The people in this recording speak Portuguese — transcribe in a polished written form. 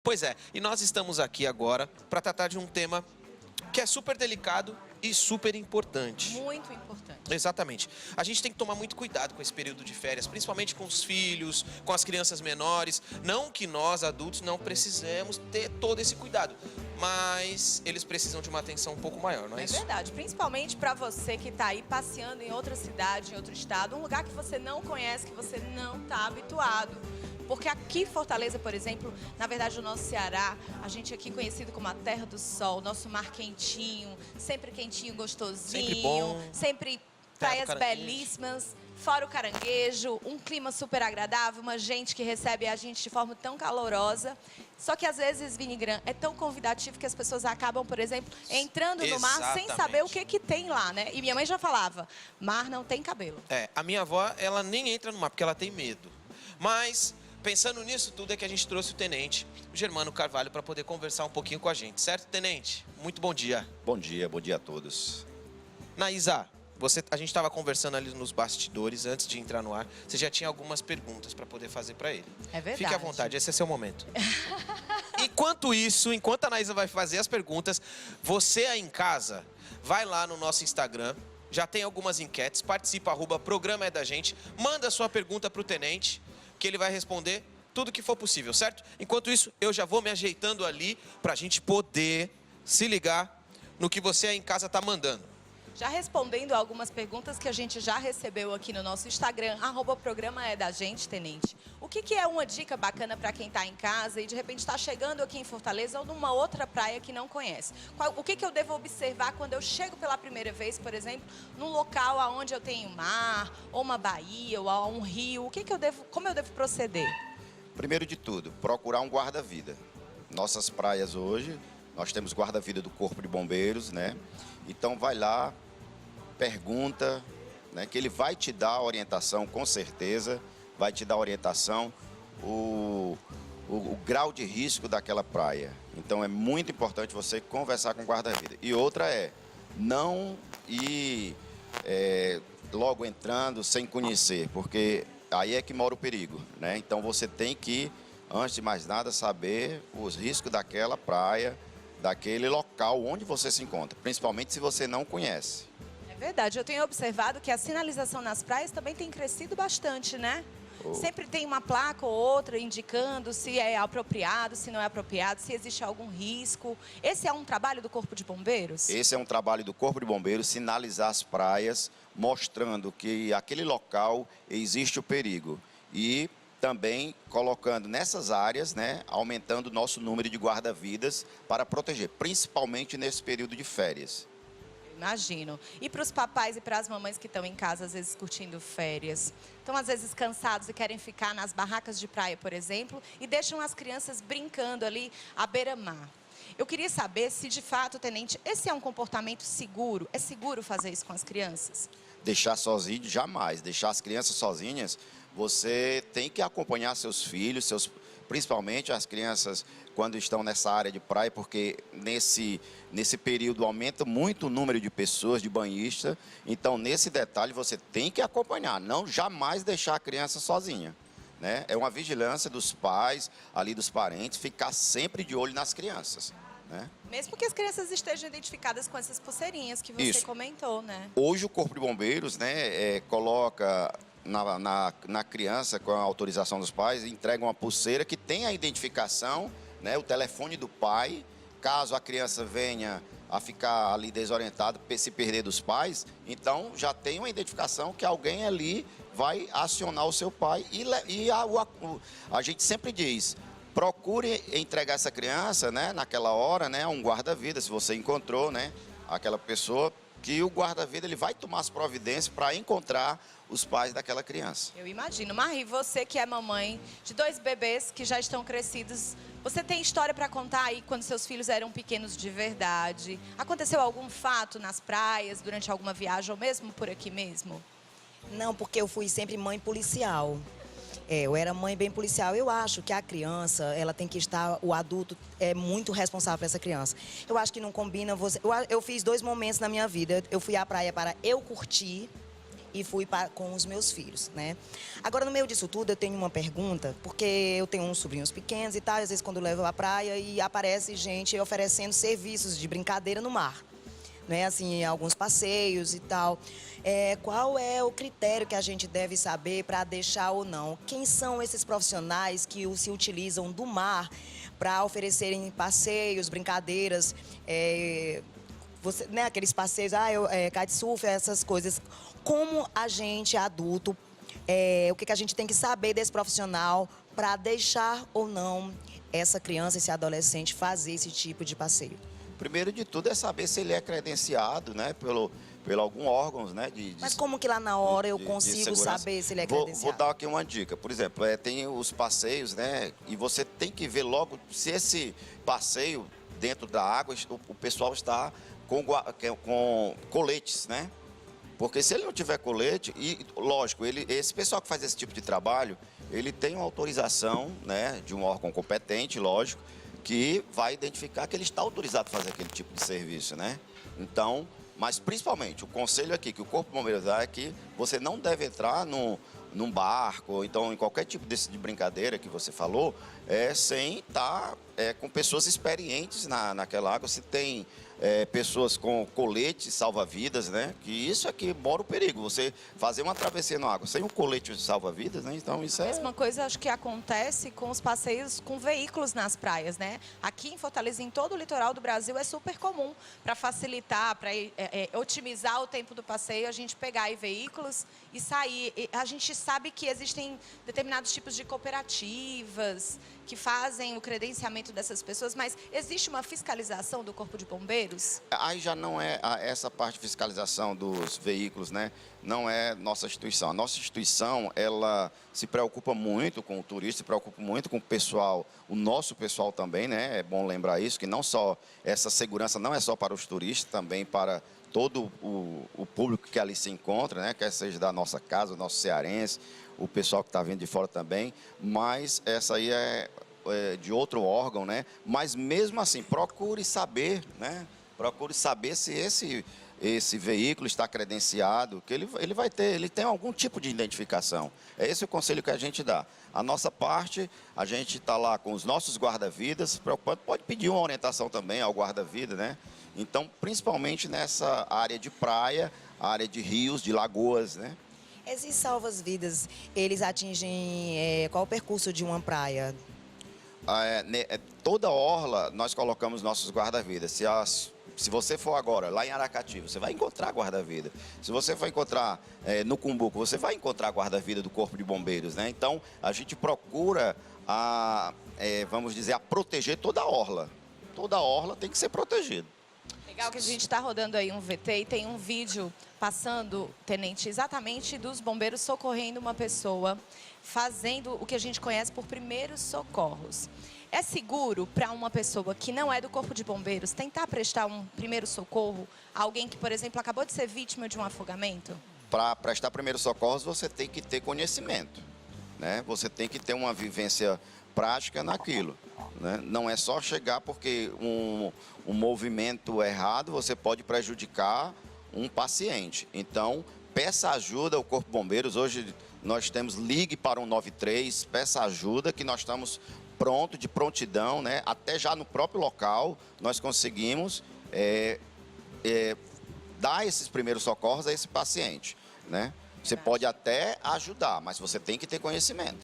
Pois é, e nós estamos aqui agora para tratar de um tema que é super delicado e super importante. Muito importante. Exatamente. A gente tem que tomar muito cuidado com esse período de férias, principalmente com os filhos, com as crianças menores. Não que nós, adultos, não precisemos ter todo esse cuidado, mas eles precisam de uma atenção um pouco maior, não é isso? É verdade, principalmente para você que está aí passeando em outra cidade, em outro estado, um lugar que você não conhece, que você não está habituado. Porque aqui em Fortaleza, por exemplo, na verdade o nosso Ceará, a gente aqui conhecido como a terra do sol, nosso mar quentinho, sempre quentinho, gostosinho, Sempre bom. sempre Terra praias do caranguejo. belíssimas, fora o caranguejo, um clima super agradável, uma gente que recebe a gente de forma tão calorosa. Só que às vezes, Vinigran, é tão convidativo que as pessoas acabam, por exemplo, entrando no mar sem Exatamente. saber o que tem lá, né? E minha mãe já falava, mar não tem cabelo. É, a minha avó, ela nem entra no mar porque ela tem medo. Mas, pensando nisso tudo, é que a gente trouxe o tenente, o Germano Carvalho, para poder conversar um pouquinho com a gente, certo, tenente? Muito bom dia. Bom dia a todos. Naísa, a gente estava conversando ali nos bastidores antes de entrar no ar. Você já tinha algumas perguntas para poder fazer para ele. É verdade. Fique à vontade, esse é seu momento. Enquanto isso, enquanto a Naísa vai fazer as perguntas, você aí em casa, vai lá no nosso Instagram, já tem algumas enquetes, participa, @programa é da gente, manda a sua pergunta para o tenente, que ele vai responder tudo que for possível, certo? Enquanto isso, eu já vou me ajeitando ali para a gente poder se ligar no que você aí em casa está mandando. Já respondendo algumas perguntas que a gente já recebeu aqui no nosso Instagram, @programa é da gente, tenente. O que é uma dica bacana para quem está em casa e de repente está chegando aqui em Fortaleza ou numa outra praia que não conhece? O que eu devo observar quando eu chego pela primeira vez, por exemplo, num local onde eu tenho mar, ou uma baía, ou um rio? Como eu devo proceder? Primeiro de tudo, procurar um guarda-vida. Nossas praias hoje, nós temos guarda-vida do Corpo de Bombeiros, né? Então vai lá, pergunta, né, que ele vai te dar a orientação, com certeza, vai te dar a orientação, o grau de risco daquela praia. Então é muito importante você conversar com o guarda-vida. E outra é, não ir logo entrando sem conhecer, porque aí é que mora o perigo, né? Então você tem que, antes de mais nada, saber os riscos daquela praia, daquele local onde você se encontra, principalmente se você não conhece. É verdade, eu tenho observado que a sinalização nas praias também tem crescido bastante, né? Sempre tem uma placa ou outra indicando se é apropriado, se não é apropriado, se existe algum risco. Esse é um trabalho do Corpo de Bombeiros? Esse é um trabalho do Corpo de Bombeiros, sinalizar as praias, mostrando que aquele local existe o perigo. E também colocando nessas áreas, né, aumentando o nosso número de guarda-vidas para proteger, principalmente nesse período de férias. Imagino. E para os papais e para as mamães que estão em casa, às vezes curtindo férias, estão às vezes cansados e querem ficar nas barracas de praia, por exemplo, e deixam as crianças brincando ali à beira-mar. Eu queria saber se, de fato, tenente, esse é um comportamento seguro? É seguro fazer isso com as crianças? Deixar sozinho, jamais. Deixar as crianças sozinhas, você tem que acompanhar seus filhos, principalmente as crianças quando estão nessa área de praia, porque nesse período aumenta muito o número de pessoas, de banhistas. Então, nesse detalhe, você tem que acompanhar, não jamais deixar a criança sozinha, né? É uma vigilância dos pais, ali dos parentes, ficar sempre de olho nas crianças, né? Mesmo que as crianças estejam identificadas com essas pulseirinhas que você Isso. comentou, né? Hoje o Corpo de Bombeiros, né, coloca na criança, com a autorização dos pais, entrega uma pulseira que tem a identificação, né, o telefone do pai. Caso a criança venha a ficar ali desorientada, se perder dos pais, então já tem uma identificação que alguém ali vai acionar o seu pai. A gente sempre diz, procure entregar essa criança, né, naquela hora, né, a um guarda-vida, se você encontrou, né, aquela pessoa, que o guarda-vida ele vai tomar as providências para encontrar os pais daquela criança. Eu imagino. Marie, você que é mamãe de 2 bebês que já estão crescidos, você tem história para contar aí quando seus filhos eram pequenos de verdade? Aconteceu algum fato nas praias, durante alguma viagem ou mesmo por aqui mesmo? Não, porque eu fui sempre mãe policial. Eu era mãe bem policial. Eu acho que a criança, ela tem que estar, o adulto é muito responsável por essa criança. Eu acho que não combina você. Eu fiz 2 momentos na minha vida. Eu fui à praia para eu curtir e fui com os meus filhos, né? Agora, no meio disso tudo, eu tenho uma pergunta, porque eu tenho uns sobrinhos pequenos e tal, às vezes quando eu levo à praia e aparece gente oferecendo serviços de brincadeira no mar, né? Assim, alguns passeios e tal. Qual é o critério que a gente deve saber para deixar ou não? Quem são esses profissionais que se utilizam do mar para oferecerem passeios, brincadeiras, né, aqueles passeios, kitesurf, essas coisas. Como a gente, adulto, o que a gente tem que saber desse profissional para deixar ou não essa criança, esse adolescente fazer esse tipo de passeio? Primeiro de tudo é saber se ele é credenciado, né, pelo algum órgão, né? Mas como que lá na hora eu consigo saber se ele é credenciado? Vou dar aqui uma dica. Por exemplo, tem os passeios, né? E você tem que ver logo se esse passeio dentro da água, o pessoal está com coletes, né? Porque se ele não tiver colete, e lógico, esse pessoal que faz esse tipo de trabalho, ele tem uma autorização, né, de um órgão competente, lógico, que vai identificar que ele está autorizado a fazer aquele tipo de serviço, né? Então, mas principalmente, o conselho aqui que o Corpo de Bombeiros dá é que você não deve entrar num barco, ou então em qualquer tipo de brincadeira que você falou, sem estar com pessoas experientes naquela água. Se tem pessoas com colete salva-vidas, né? Que isso aqui mora o perigo. Você fazer uma travessia na água sem um colete salva-vidas, né? Então isso A mesma coisa acho que acontece com os passeios com veículos nas praias, né? Aqui em Fortaleza, em todo o litoral do Brasil, é super comum para facilitar, para otimizar o tempo do passeio, a gente pegar aí veículos e sair. E a gente sabe que existem determinados tipos de cooperativas que fazem o credenciamento dessas pessoas, mas existe uma fiscalização do Corpo de Bombeiros? Aí já não é essa parte de fiscalização dos veículos, né? Não é nossa instituição. A nossa instituição, ela se preocupa muito com o turista, se preocupa muito com o pessoal, o nosso pessoal também, né? É bom lembrar isso, que não só essa segurança não é só para os turistas, também para todo o público que ali se encontra, né? Quer seja da nossa casa, o nosso cearense, o pessoal que está vindo de fora também, mas essa aí é de outro órgão, né? Mas mesmo assim, procure saber, né? Procure saber se esse veículo está credenciado, que ele tem algum tipo de identificação. É esse o conselho que a gente dá. A nossa parte, a gente está lá com os nossos guarda-vidas, preocupado, pode pedir uma orientação também ao guarda-vida, né? Então, principalmente nessa área de praia, área de rios, de lagoas, né? Esses salvas-vidas, eles atingem qual o percurso de uma praia? Toda orla, nós colocamos nossos guarda-vidas. Se você for agora lá em Aracati, você vai encontrar guarda-vida. Se você for encontrar no Cumbuco, você vai encontrar guarda-vida do Corpo de Bombeiros, né? Então, a gente procura, vamos dizer, a proteger toda a orla. Toda a orla tem que ser protegida. Legal que a gente está rodando aí um VT e tem um vídeo passando, Tenente, exatamente dos bombeiros socorrendo uma pessoa, fazendo o que a gente conhece por primeiros socorros. É seguro para uma pessoa que não é do Corpo de Bombeiros tentar prestar um primeiro socorro a alguém que, por exemplo, acabou de ser vítima de um afogamento? Para prestar primeiros socorros, você tem que ter conhecimento, né? Você tem que ter uma vivência prática naquilo, né? Não é só chegar porque um movimento errado, você pode prejudicar um paciente. Então, peça ajuda ao Corpo de Bombeiros. Hoje nós temos ligue para o 193, peça ajuda que nós estamos de prontidão, né? Até já no próprio local nós conseguimos dar esses primeiros socorros a esse paciente, né? Você pode até ajudar, mas você tem que ter conhecimento.